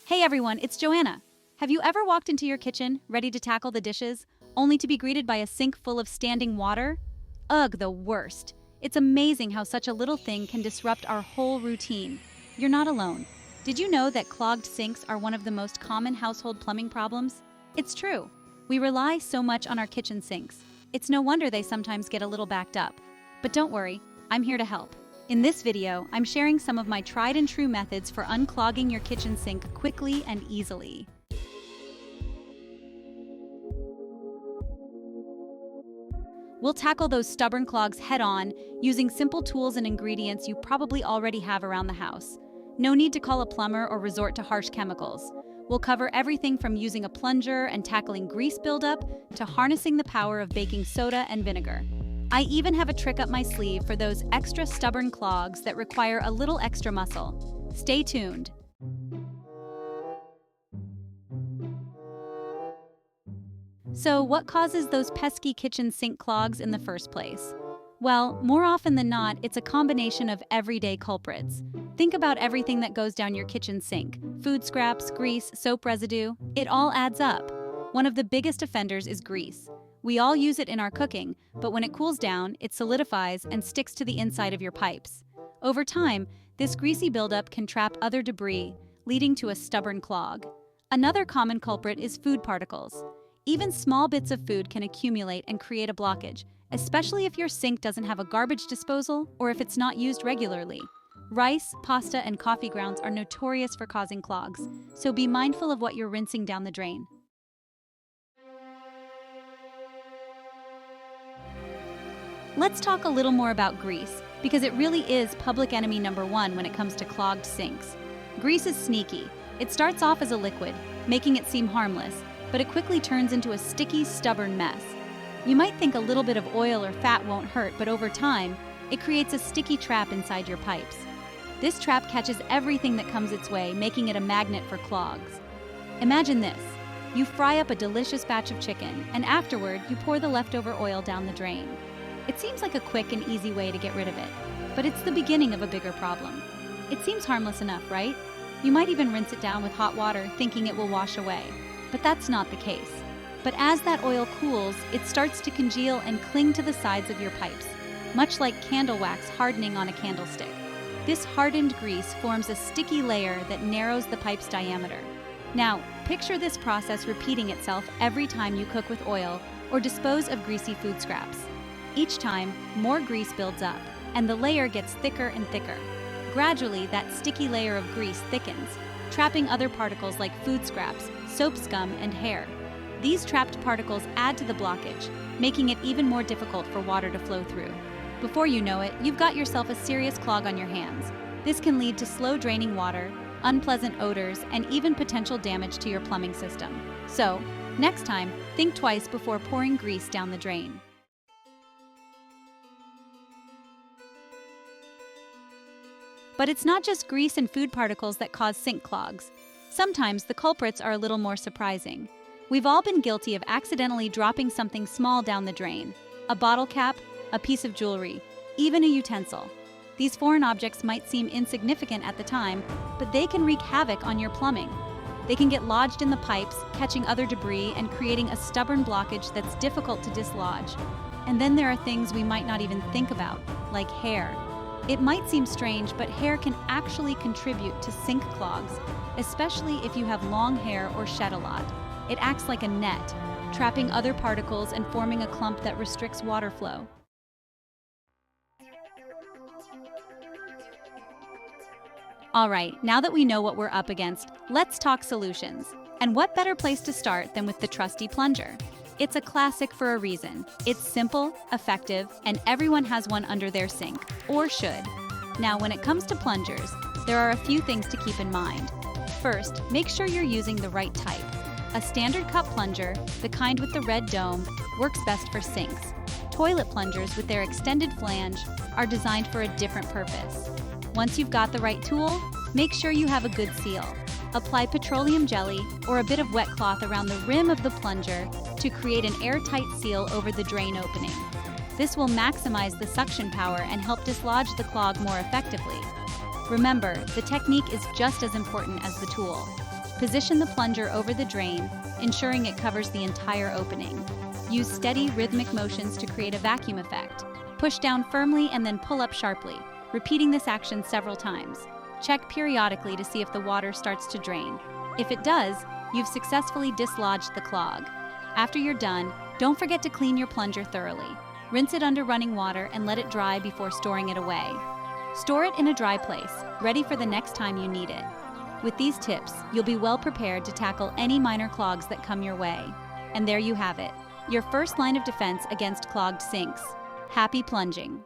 Hey everyone, it's Joanna. Have you ever walked into your kitchen, ready to tackle the dishes, only to be greeted by a sink full of standing water? Ugh, the worst. It's amazing how such a little thing can disrupt our whole routine. You're not alone. Did you know that clogged sinks are one of the most common household plumbing problems? It's true. We rely so much on our kitchen sinks. It's no wonder they sometimes get a little backed up. But don't worry, I'm here to help. In this video, I'm sharing some of my tried and true methods for unclogging your kitchen sink quickly and easily. We'll tackle those stubborn clogs head-on using simple tools and ingredients you probably already have around the house. No need to call a plumber or resort to harsh chemicals. We'll cover everything from using a plunger and tackling grease buildup to harnessing the power of baking soda and vinegar. I even have a trick up my sleeve for those extra stubborn clogs that require a little extra muscle. Stay tuned. So, what causes those pesky kitchen sink clogs in the first place? Well, more often than not, it's a combination of everyday culprits. Think about everything that goes down your kitchen sink: food scraps, grease, soap residue. It all adds up. One of the biggest offenders is grease. We all use it in our cooking, but when it cools down, it solidifies and sticks to the inside of your pipes. Over time, this greasy buildup can trap other debris, leading to a stubborn clog. Another common culprit is food particles. Even small bits of food can accumulate and create a blockage, especially if your sink doesn't have a garbage disposal or if it's not used regularly. Rice, pasta, and coffee grounds are notorious for causing clogs, so be mindful of what you're rinsing down the drain. Let's talk a little more about grease, because it really is public enemy number one when it comes to clogged sinks. Grease is sneaky. It starts off as a liquid, making it seem harmless, but it quickly turns into a sticky, stubborn mess. You might think a little bit of oil or fat won't hurt, but over time, it creates a sticky trap inside your pipes. This trap catches everything that comes its way, making it a magnet for clogs. Imagine this. You fry up a delicious batch of chicken, and afterward, you pour the leftover oil down the drain. It seems like a quick and easy way to get rid of it, but it's the beginning of a bigger problem. It seems harmless enough, right? You might even rinse it down with hot water, thinking it will wash away. But that's not the case. But as that oil cools, it starts to congeal and cling to the sides of your pipes, much like candle wax hardening on a candlestick. This hardened grease forms a sticky layer that narrows the pipe's diameter. Now, picture this process repeating itself every time you cook with oil or dispose of greasy food scraps. Each time, more grease builds up, and the layer gets thicker and thicker. Gradually, that sticky layer of grease thickens, trapping other particles like food scraps, soap scum, and hair. These trapped particles add to the blockage, making it even more difficult for water to flow through. Before you know it, you've got yourself a serious clog on your hands. This can lead to slow draining water, unpleasant odors, and even potential damage to your plumbing system. So, next time, think twice before pouring grease down the drain. But it's not just grease and food particles that cause sink clogs. Sometimes the culprits are a little more surprising. We've all been guilty of accidentally dropping something small down the drain: a bottle cap, a piece of jewelry, even a utensil. These foreign objects might seem insignificant at the time, but they can wreak havoc on your plumbing. They can get lodged in the pipes, catching other debris and creating a stubborn blockage that's difficult to dislodge. And then there are things we might not even think about, like hair. It might seem strange, but hair can actually contribute to sink clogs, especially if you have long hair or shed a lot. It acts like a net, trapping other particles and forming a clump that restricts water flow. All right, now that we know what we're up against, let's talk solutions. And what better place to start than with the trusty plunger? It's a classic for a reason. It's simple, effective, and everyone has one under their sink, or should. Now, when it comes to plungers, there are a few things to keep in mind. First, make sure you're using the right type. A standard cup plunger, the kind with the red dome, works best for sinks. Toilet plungers with their extended flange are designed for a different purpose. Once you've got the right tool, make sure you have a good seal. Apply petroleum jelly or a bit of wet cloth around the rim of the plunger to create an airtight seal over the drain opening. This will maximize the suction power and help dislodge the clog more effectively. Remember, the technique is just as important as the tool. Position the plunger over the drain, ensuring it covers the entire opening. Use steady, rhythmic motions to create a vacuum effect. Push down firmly and then pull up sharply, repeating this action several times. Check periodically to see if the water starts to drain. If it does, you've successfully dislodged the clog. After you're done, don't forget to clean your plunger thoroughly. Rinse it under running water and let it dry before storing it away. Store it in a dry place, ready for the next time you need it. With these tips, you'll be well prepared to tackle any minor clogs that come your way. And there you have it, your first line of defense against clogged sinks. Happy plunging!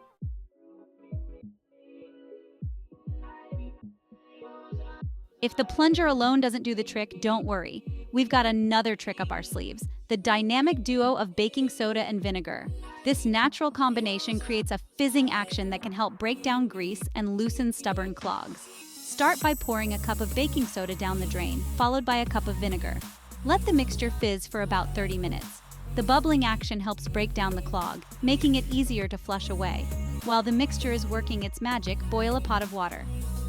If the plunger alone doesn't do the trick, don't worry. We've got another trick up our sleeves, the dynamic duo of baking soda and vinegar. This natural combination creates a fizzing action that can help break down grease and loosen stubborn clogs. Start by pouring a cup of baking soda down the drain, followed by a cup of vinegar. Let the mixture fizz for about 30 minutes. The bubbling action helps break down the clog, making it easier to flush away. While the mixture is working its magic, boil a pot of water.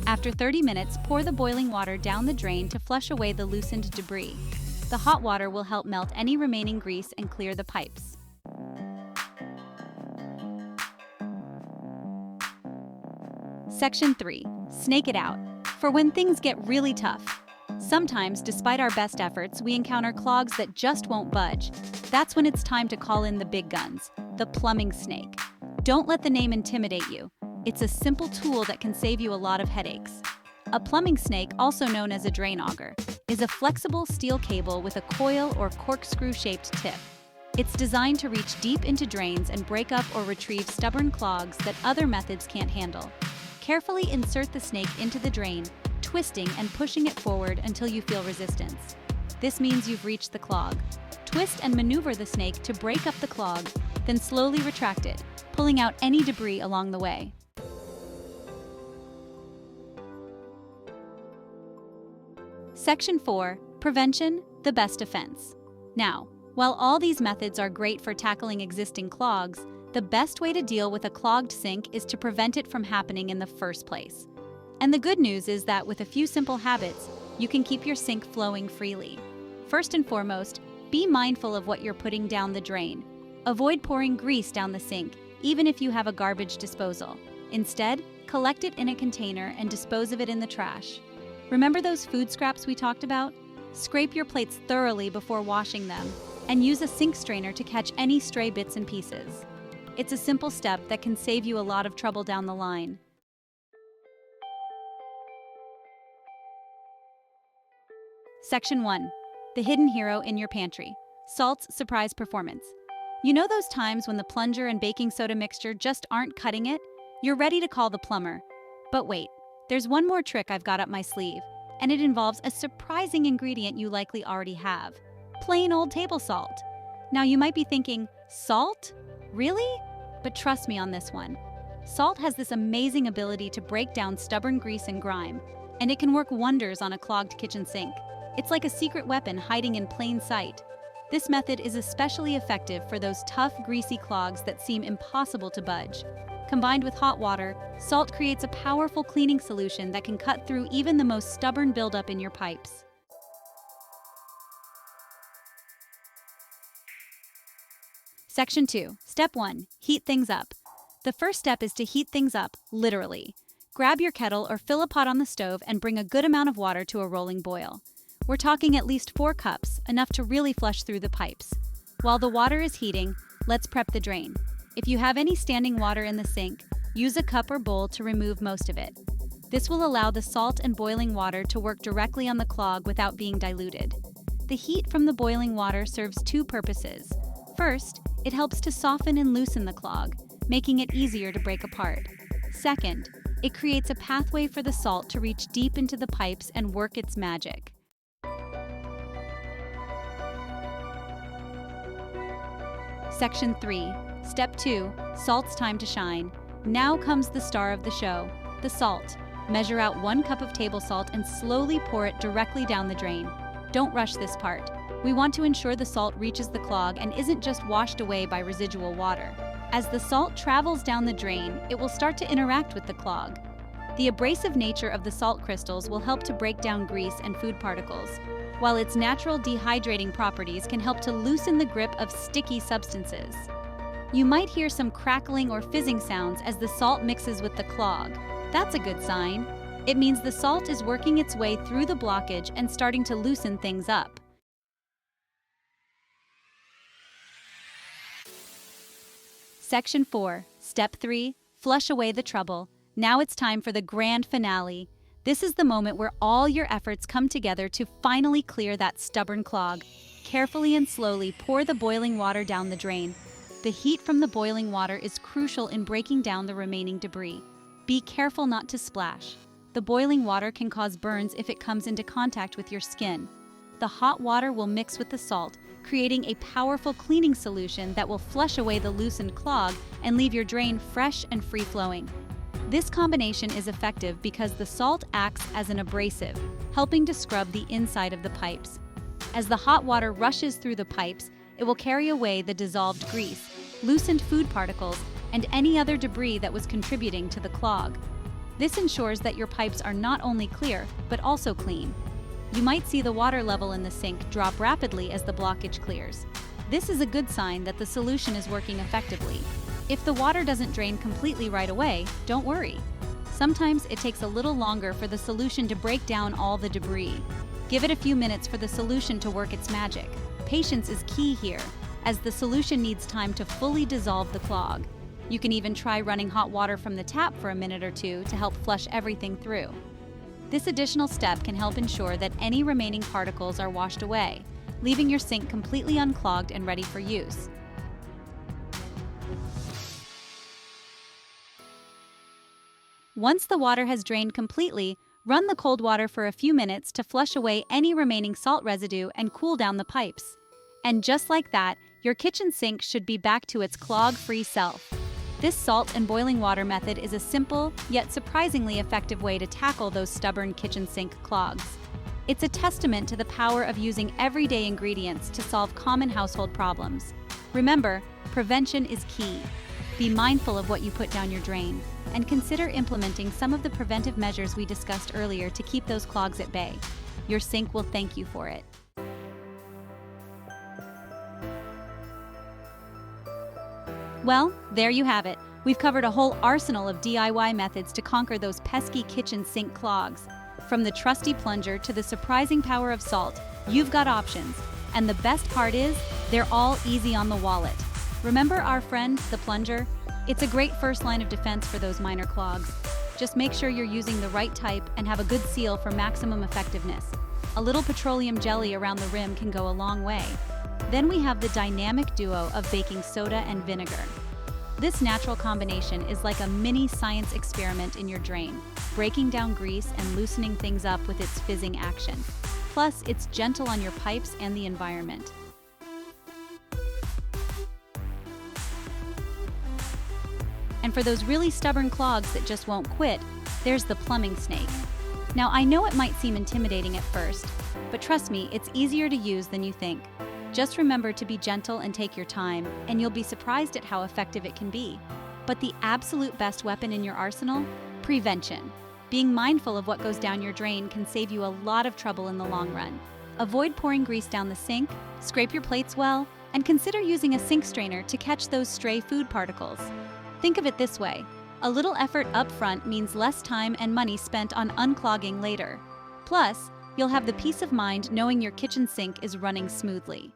After 30 minutes, pour the boiling water down the drain to flush away the loosened debris. The hot water will help melt any remaining grease and clear the pipes. Section 3. Snake it out. For when things get really tough. Sometimes, despite our best efforts, we encounter clogs that just won't budge. That's when it's time to call in the big guns, the plumbing snake. Don't let the name intimidate you. It's a simple tool that can save you a lot of headaches. A plumbing snake, also known as a drain auger, is a flexible steel cable with a coil or corkscrew-shaped tip. It's designed to reach deep into drains and break up or retrieve stubborn clogs that other methods can't handle. Carefully insert the snake into the drain, twisting and pushing it forward until you feel resistance. This means you've reached the clog. Twist and maneuver the snake to break up the clog, then slowly retract it, pulling out any debris along the way. Section 4. Prevention, the best defense. Now, while all these methods are great for tackling existing clogs, the best way to deal with a clogged sink is to prevent it from happening in the first place. And the good news is that with a few simple habits, you can keep your sink flowing freely. First and foremost, be mindful of what you're putting down the drain. Avoid pouring grease down the sink, even if you have a garbage disposal. Instead, collect it in a container and dispose of it in the trash. Remember those food scraps we talked about? Scrape your plates thoroughly before washing them, and use a sink strainer to catch any stray bits and pieces. It's a simple step that can save you a lot of trouble down the line. Section 1. The hidden hero in your pantry. Salt's surprise performance. You know those times when the plunger and baking soda mixture just aren't cutting it? You're ready to call the plumber. But wait, there's one more trick I've got up my sleeve, and it involves a surprising ingredient you likely already have. Plain old table salt. Now you might be thinking, salt? Really? But trust me on this one. Salt has this amazing ability to break down stubborn grease and grime, and it can work wonders on a clogged kitchen sink. It's like a secret weapon hiding in plain sight. This method is especially effective for those tough, greasy clogs that seem impossible to budge. Combined with hot water, salt creates a powerful cleaning solution that can cut through even the most stubborn buildup in your pipes. Section 2. Step 1. Heat things up. The first step is to heat things up, literally. Grab your kettle or fill a pot on the stove and bring a good amount of water to a rolling boil. We're talking at least 4 cups, enough to really flush through the pipes. While the water is heating, let's prep the drain. If you have any standing water in the sink, use a cup or bowl to remove most of it. This will allow the salt and boiling water to work directly on the clog without being diluted. The heat from the boiling water serves 2 purposes. First, it helps to soften and loosen the clog, making it easier to break apart. Second, it creates a pathway for the salt to reach deep into the pipes and work its magic. Section 3. Step 2. Salt's time to shine. Now comes the star of the show, the salt. Measure out 1 cup of table salt and slowly pour it directly down the drain. Don't rush this part. We want to ensure the salt reaches the clog and isn't just washed away by residual water. As the salt travels down the drain, it will start to interact with the clog. The abrasive nature of the salt crystals will help to break down grease and food particles, while its natural dehydrating properties can help to loosen the grip of sticky substances. You might hear some crackling or fizzing sounds as the salt mixes with the clog. That's a good sign. It means the salt is working its way through the blockage and starting to loosen things up. Section 4, Step 3, Flush away the trouble. Now it's time for the grand finale. This is the moment where all your efforts come together to finally clear that stubborn clog. Carefully and slowly pour the boiling water down the drain. The heat from the boiling water is crucial in breaking down the remaining debris. Be careful not to splash. The boiling water can cause burns if it comes into contact with your skin. The hot water will mix with the salt, creating a powerful cleaning solution that will flush away the loosened clog and leave your drain fresh and free-flowing. This combination is effective because the salt acts as an abrasive, helping to scrub the inside of the pipes. As the hot water rushes through the pipes, it will carry away the dissolved grease, loosened food particles, and any other debris that was contributing to the clog. This ensures that your pipes are not only clear, but also clean. You might see the water level in the sink drop rapidly as the blockage clears. This is a good sign that the solution is working effectively. If the water doesn't drain completely right away, don't worry. Sometimes it takes a little longer for the solution to break down all the debris. Give it a few minutes for the solution to work its magic. Patience is key here, as the solution needs time to fully dissolve the clog. You can even try running hot water from the tap for a minute or two to help flush everything through. This additional step can help ensure that any remaining particles are washed away, leaving your sink completely unclogged and ready for use. Once the water has drained completely, run the cold water for a few minutes to flush away any remaining salt residue and cool down the pipes. And just like that, your kitchen sink should be back to its clog-free self. This salt and boiling water method is a simple, yet surprisingly effective way to tackle those stubborn kitchen sink clogs. It's a testament to the power of using everyday ingredients to solve common household problems. Remember, prevention is key. Be mindful of what you put down your drain, and consider implementing some of the preventive measures we discussed earlier to keep those clogs at bay. Your sink will thank you for it. Well, there you have it. We've covered a whole arsenal of DIY methods to conquer those pesky kitchen sink clogs. From the trusty plunger to the surprising power of salt, you've got options. And the best part is, they're all easy on the wallet. Remember our friend, the plunger? It's a great first line of defense for those minor clogs. Just make sure you're using the right type and have a good seal for maximum effectiveness. A little petroleum jelly around the rim can go a long way. Then we have the dynamic duo of baking soda and vinegar. This natural combination is like a mini science experiment in your drain, breaking down grease and loosening things up with its fizzing action. Plus, it's gentle on your pipes and the environment. And for those really stubborn clogs that just won't quit, there's the plumbing snake. Now, I know it might seem intimidating at first, but trust me, it's easier to use than you think. Just remember to be gentle and take your time, and you'll be surprised at how effective it can be. But the absolute best weapon in your arsenal? Prevention. Being mindful of what goes down your drain can save you a lot of trouble in the long run. Avoid pouring grease down the sink, scrape your plates well, and consider using a sink strainer to catch those stray food particles. Think of it this way: a little effort up front means less time and money spent on unclogging later. Plus, you'll have the peace of mind knowing your kitchen sink is running smoothly.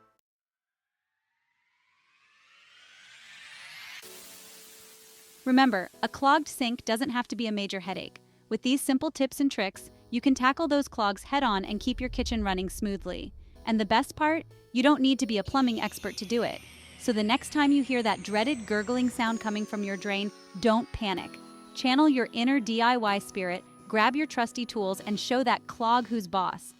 Remember, a clogged sink doesn't have to be a major headache. With these simple tips and tricks, you can tackle those clogs head-on and keep your kitchen running smoothly. And the best part? You don't need to be a plumbing expert to do it. So the next time you hear that dreaded gurgling sound coming from your drain, don't panic. Channel your inner DIY spirit, grab your trusty tools, and show that clog who's boss.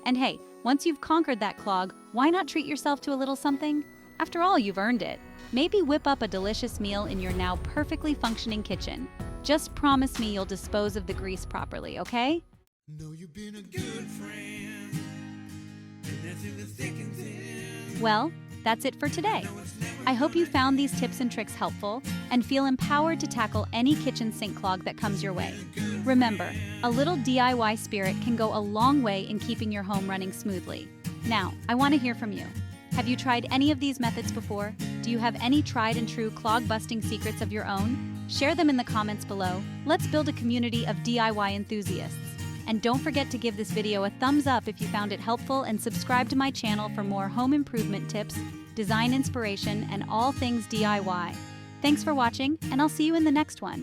And hey, once you've conquered that clog, why not treat yourself to a little something? After all, you've earned it. Maybe whip up a delicious meal in your now perfectly functioning kitchen. Just promise me you'll dispose of the grease properly, okay? Know you've been a good friend, and that's in the thick and thin. Well, that's it for today. No, it's never I hope you found these tips and tricks helpful and feel empowered to tackle any kitchen sink clog that comes your way. Remember, a little DIY spirit can go a long way in keeping your home running smoothly. Now, I want to hear from you. Have you tried any of these methods before? Do you have any tried and true clog-busting secrets of your own? Share them in the comments below. Let's build a community of DIY enthusiasts. And don't forget to give this video a thumbs up if you found it helpful and subscribe to my channel for more home improvement tips, design inspiration, and all things DIY. Thanks for watching, and I'll see you in the next one.